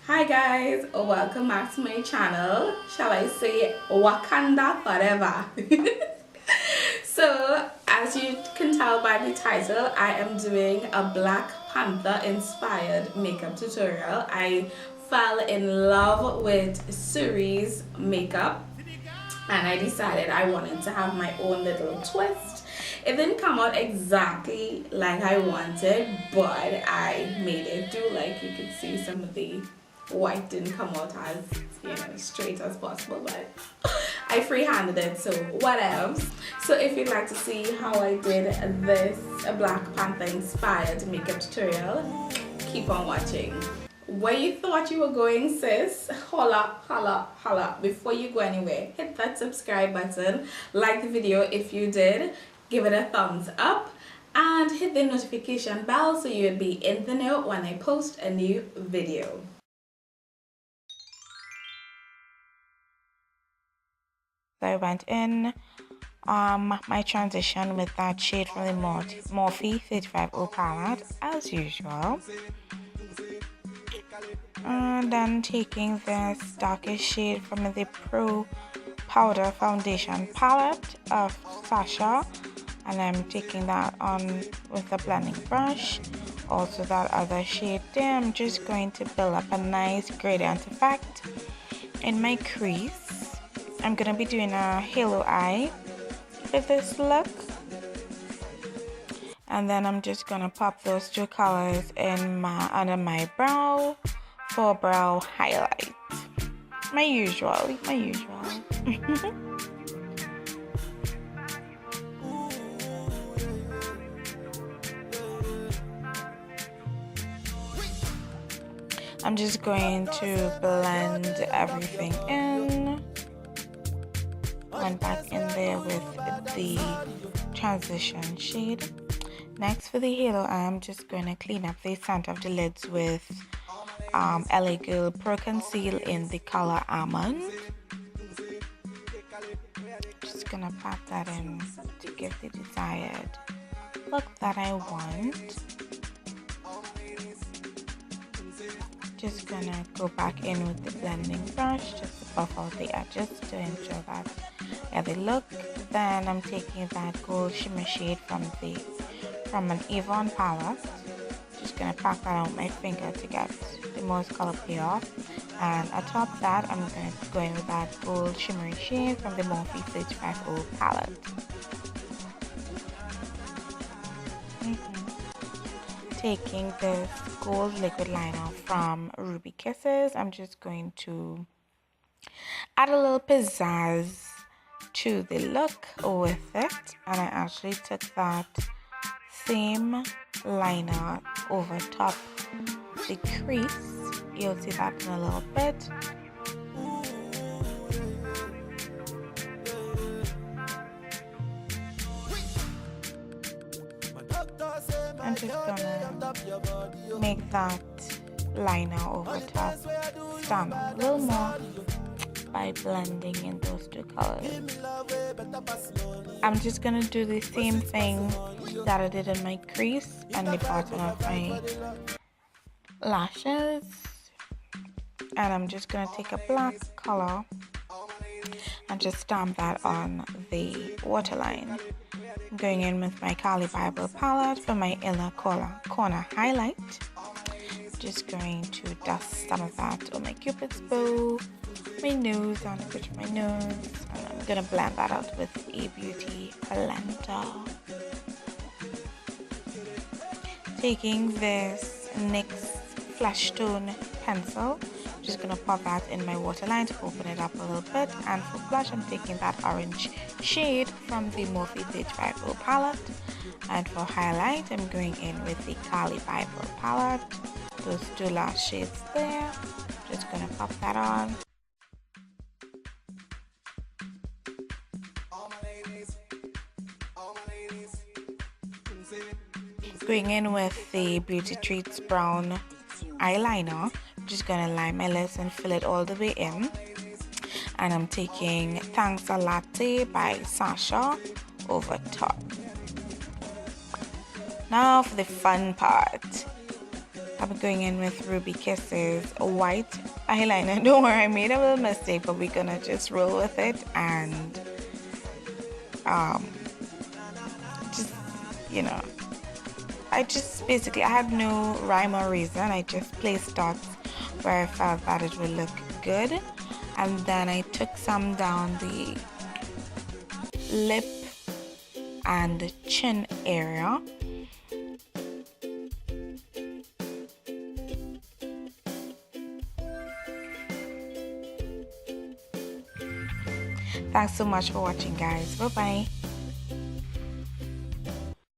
Hi guys, welcome back to my channel. Shall I say Wakanda forever? So as you can tell by the title, I am doing a Black Panther inspired makeup tutorial. I fell in love with Suri's makeup and I decided I wanted to have my own little twist. It didn't come out exactly like I wanted, but I made it do. Like you can see, some of the white didn't come out as straight as possible, but I freehanded it, so what else. So if you'd like to see how I did this Black Panther inspired makeup tutorial, keep on watching. Where you thought you were going, sis? Holla, holla, holla. Before you go anywhere, hit that subscribe button, like the video if you did, give it a thumbs up, and hit the notification bell so you'll be in the know when I post a new video. So I went in my transition with that shade from the Morphe 35O palette as usual. And then taking this darkest shade from the Pro Powder Foundation palette of Sacha, and I'm taking that on with a blending brush. Also that other shade there, I'm just going to build up a nice gradient effect in my crease. I'm going to be doing a halo eye with this look. And then I'm just going to pop those two colors in under my brow for brow highlight. My usual. I'm just going to blend everything in. Went back in there with the transition shade. Next for the halo, I'm just going to clean up the center of the lids with LA Girl Pro Conceal in the color Almond. Just gonna pat that in to give the desired look that I want. Just gonna go back in with the blending brush just to buff out the edges to ensure that they look. Then I'm taking that gold shimmer shade from an Avon palette. Just gonna pack that on with my finger to get the most color payoff. And atop that, I'm gonna go in with that gold shimmery shade from the Morphe 35O palette. Taking this gold liquid liner from Ruby Kisses, I'm just going to add a little pizzazz to the look with it, and I actually took that same liner over top the crease. You'll see that in a little bit. I'm just gonna make that liner over top stand out a little more by blending in those two colors. I'm just gonna do the same thing that I did in my crease and the bottom of my lashes, and I'm just gonna take a black color and just stamp that on the waterline. I'm going in with my Carli Bybel palette for my inner corner highlight. Just going to dust some of that on my cupid's bow, my nose, on the bridge of my nose, and I'm gonna blend that out with a beauty blender. Taking this NYX flesh tone pencil, I'm just gonna pop that in my waterline to open it up a little bit, and for blush I'm taking that orange shade from the Morphe 35O palette, and for highlight I'm going in with the Carli Bybel palette. Those two last shades there, just gonna pop that on. Going in with the Beauty Treats brown eyeliner, I'm just gonna line my lips and fill it all the way in. And I'm taking Thanks-a-Latte by Sacha over top. Now for the fun part. I'm going in with Ruby Kisses white eyeliner. Don't worry, I made a little mistake, but we're gonna just roll with it and just, you know, I had no rhyme or reason. I just placed dots where I felt that it would look good, and then I took some down the lip and the chin area. Thanks so much for watching, guys. Bye bye.